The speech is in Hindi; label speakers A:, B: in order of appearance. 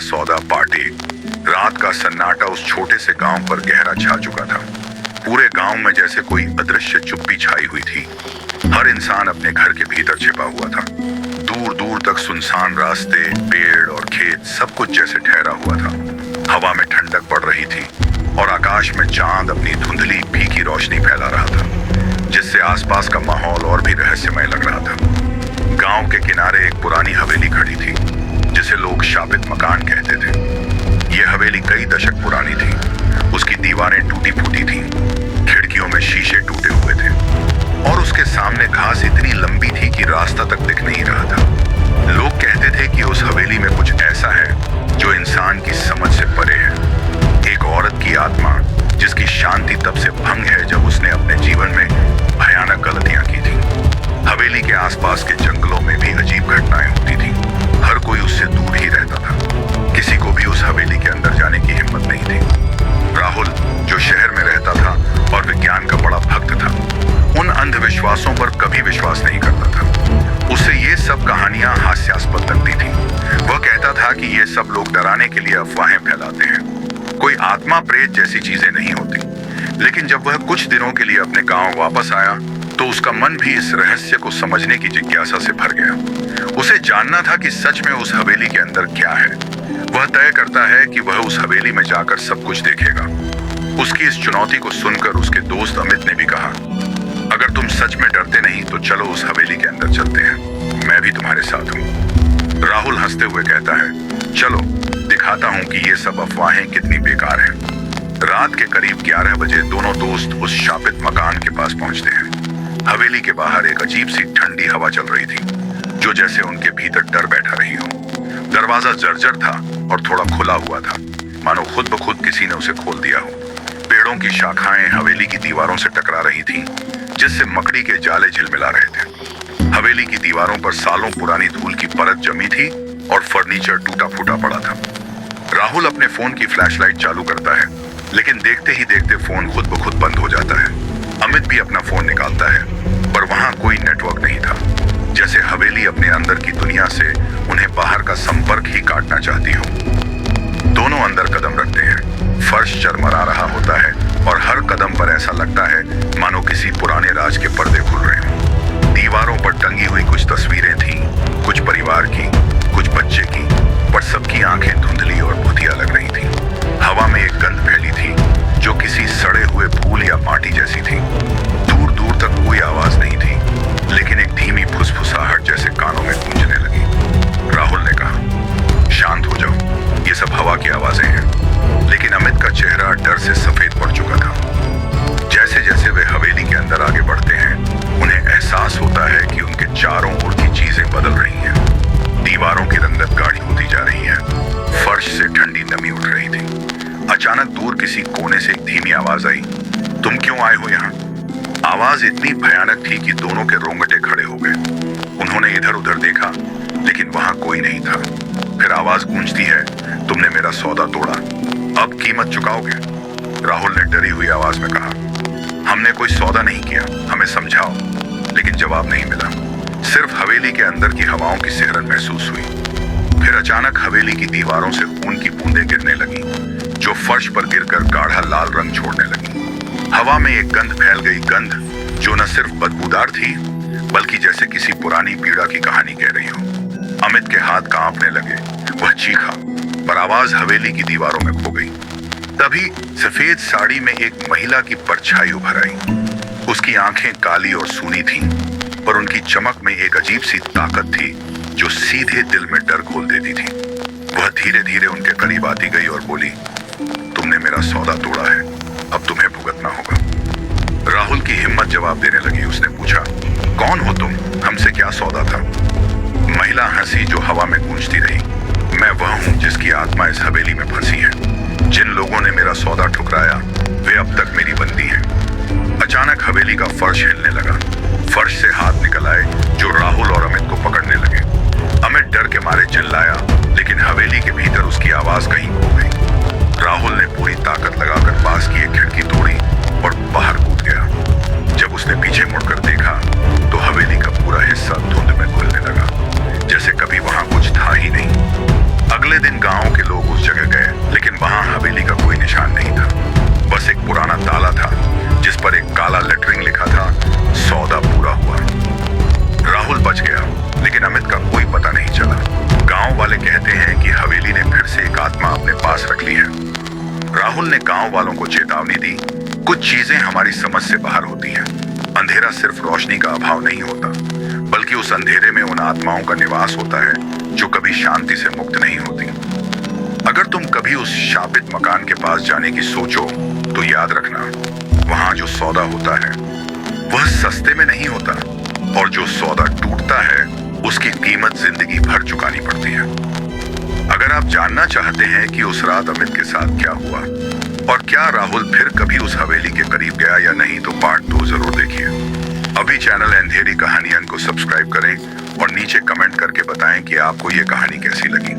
A: सौदा पार्टी। रात का सन्नाटा उस छोटे से गांव पर गहरा छा चुका था। पूरे गांव में जैसे कोई अदृश्य चुप्पी छाई हुई थी। हर इंसान अपने घर के भीतर छिपा हुआ था। दूर दूर तक सुनसान रास्ते, पेड़ और खेत सब कुछ जैसे ठहरा हुआ था। हवा में ठंडक पड़ रही थी और आकाश में चांद अपनी धुंधली फीकी रोशनी फैला रहा था, जिससे आसपास का माहौल और भी रहस्यमय लग रहा था। गांव के किनारे एक पुरानी हवेली खड़ी थी, जिसे लोग शापित मकान कहते थे। यह हवेली कई दशक पुरानी थी। उसकी दीवारें टूटी फूटी थीं, खिड़कियों में शीशे टूटे हुए थे और उसके सामने घास इतनी लंबी थी कि रास्ता तक दिख नहीं रहा था। लोग कहते थे कि उस हवेली में कुछ ऐसा है जो इंसान की समझ से परे है। एक औरत की आत्मा जिसकी शांति तब से भंग है जब उसने अपने जीवन में भयानक गलतियां की थी। हवेली के आसपास के जंगलों में भी अजीब घटनाएं होती थी। हर कोई उससे दूर ही रहता था। किसी को भी उस हवेली के अंदर जाने की हिम्मत नहीं थी। राहुल, जो शहर में रहता था और विज्ञान का बड़ा भक्त था, उन अंधविश्वासों पर कभी विश्वास नहीं करता था। उसे ये सब कहानियां हास्यास्पद लगती थी। वह कहता था कि ये सब लोग डराने के लिए अफवाहें फैलाते हैं। कोई आत्मा प्रेत जैसी चीजें नहीं होती। लेकिन जब वह कुछ दिनों के लिए अपने गांव वापस आया तो उसका मन भी इस रहस्य को समझने की जिज्ञासा से भर गया। उसे जानना था कि सच में उस हवेली के अंदर क्या है। वह तय करता है कि वह उस हवेली में जाकर सब कुछ देखेगा। उसकी इस चुनौती को सुनकर उसके दोस्त अमित ने भी कहा, अगर तुम सच में डरते नहीं तो चलो उस हवेली के अंदर चलते हैं, मैं भी तुम्हारे साथ हूँ। राहुल हंसते हुए कहता है, चलो दिखाता हूँ कि ये सब अफवाहें कितनी बेकार हैं। रात के करीब 11 बजे दोनों दोस्त उस शापित मकान के पास पहुंचते हैं। हवेली के बाहर एक अजीब सी ठंडी हवा चल रही थी, जो जैसे उनके भीतर डर बैठा रही हो। दरवाजा जर्जर था और थोड़ा खुला हुआ था, मानो खुद ब खुद किसी ने उसे खोल दिया हो। पेड़ों की शाखाएं हवेली की दीवारों से टकरा रही थीं, जिससे मकड़ी के जाले झिलमिला रहे थे। हवेली की दीवारों पर सालों पुरानी धूल की परत जमी थी और फर्नीचर टूटा फूटा पड़ा था। राहुल अपने फोन की फ्लैशलाइट चालू करता है, लेकिन देखते ही देखते फोन खुद ब खुद बंद हो जाता है। अमित भी अपना फोन निकालता है, पर वहां कोई नेटवर्क नहीं था, जैसे हवेली अपने अंदर की दुनिया से उन्हें बाहर का संपर्क ही काटना चाहती हो। दोनों अंदर कदम रखते हैं। फर्श चरमरा रहा होता है और हर कदम पर ऐसा लगता है मानो किसी पुराने राज के पर्दे खुल रहे हों। दीवारों पर टंगी हुई कुछ तस्वीरें थीं, कुछ परिवार की, कुछ बच्चे की, पर सबकी आंखें धुंधली और भूतिया लग रही थीं। हवा में एक गंध फैली थी जो किसी सड़े हुए फूल या माटी जैसी थी। दूर दूर तक कोई आवाज नहीं थी, लेकिन एक धीमी फुसफुसाहट जैसे कानों में गूंजने लगी। राहुल ने कहा, शांत हो जाओ, ये सब हवा की आवाजें हैं। लेकिन अमित का चेहरा डर से सफेद पड़ चुका था। जैसे जैसे वे हवेली के अंदर आगे बढ़ते हैं, उन्हें एहसास होता है कि उनके चारों ओर की चीजें बदल रही हैं। दीवारों की रंगत गाढ़ी होती जा रही है, फर्श से ठंडी नमी उठ रही थी। अचानक दूर किसी कोने से एक धीमी आवाज आई, तुम क्यों आए हो यहाँ? आवाज इतनी भयानक थी कि दोनों के रोंगटे खड़े हो गए। उन्होंने इधर उधर देखा, लेकिन वहां कोई नहीं था। फिर आवाज गूंजती है, तुमने मेरा सौदा तोड़ा, अब कीमत चुकाओगे? राहुल ने डरी हुई आवाज में कहा, हमने कोई सौदा नहीं किया, हमें समझाओ। लेकिन जवाब नहीं मिला, सिर्फ हवेली के अंदर की हवाओं की सिहरन महसूस हुई। फिर अचानक हवेली की दीवारों से खून की बूंदें गिरने लगी, जो फर्श पर गिरकर गाढ़ा लाल रंग छोड़ने लगी। हवा में एक गंध फैल गई, गंध जो न सिर्फ बदबूदार थी, बल्कि जैसे किसी पुरानी पीड़ा की कहानी कह रही हो। अमित के हाथ कांपने लगे। वह चीखा, पर आवाज हवेली की दीवारों में खो गई। तभी सफेद साड़ी में एक महिला की परछाई उभर आई। उसकी आंखें काली और सूनी थीं, पर उनकी चमक में एक अजीब सी ताकत थी जो सीधे दिल में डर घोल देती थी। वह धीरे धीरे उनके करीब आती गई और बोली, तुमने मेरा सौदा तोड़ा है, अब तुम्हें भुगतना होगा। राहुल की हिम्मत जवाब देने लगी। उसने पूछा, कौन हो तुम? हमसे क्या सौदा था? महिला हंसी जो हवा में गूंजती रही, मैं वह हूं जिसकी आत्मा इस हवेली में फंसी है। जिन लोगों ने मेरा सौदा ठुकराया वे अब तक मेरी बंदी हैं। अचानक हवेली का फर्श हिलने लगा। फर्श से हाथ निकल आए जो राहुल और अमित को पकड़ने लगे। अमित डर के मारे चिल्लाया, लेकिन हवेली के भीतर उसकी आवाज कहीं खो गई। राहुल ने पूरी ताकत लगाकर पास की एक खिड़की तोड़ी और बाहर कूद गया। जब उसने पीछे मुड़कर देखा तो हवेली का पूरा हिस्सा धुंध में घुलने लगा, जैसे कभी वहां कुछ था ही नहीं। अगले दिन दिन गांव के लोग उस जगह गए, लेकिन वहां हवेली का कोई निशान नहीं था। बस एक पुराना ताला था जिस पर एक काला लेटरिंग लिखा था, सौदा पूरा हुआ। राहुल बच गया, लेकिन अमित का कोई पता नहीं चला। गांव वाले कहते हैं कि हवेली ने फिर से एक आत्मा अपने पास रख ली है। राहुल ने गांव वालों को चेतावनी दी, कुछ चीजें हमारी समझ से बाहर होती हैं। अंधेरा सिर्फ रोशनी का अभाव नहीं होता, बल्कि उस अंधेरे में उन आत्माओं का निवास होता है जो कभी शांति से मुक्त नहीं होती। अगर तुम कभी उस शापित मकान के पास जाने की सोचो तो याद रखना, वहां जो सौदा होता है वह सस्ते में नहीं होता, और जो सौदा टूटता है उसकी कीमत जिंदगी भर चुकानी पड़ती है। अगर आप जानना चाहते हैं कि उस रात अमित के साथ क्या हुआ और क्या राहुल फिर कभी उस हवेली के करीब गया या नहीं, तो पार्ट 2 जरूर देखिए। अभी चैनल अंधेरी कहानियां को सब्सक्राइब करें और नीचे कमेंट करके बताएं कि आपको ये कहानी कैसी लगी।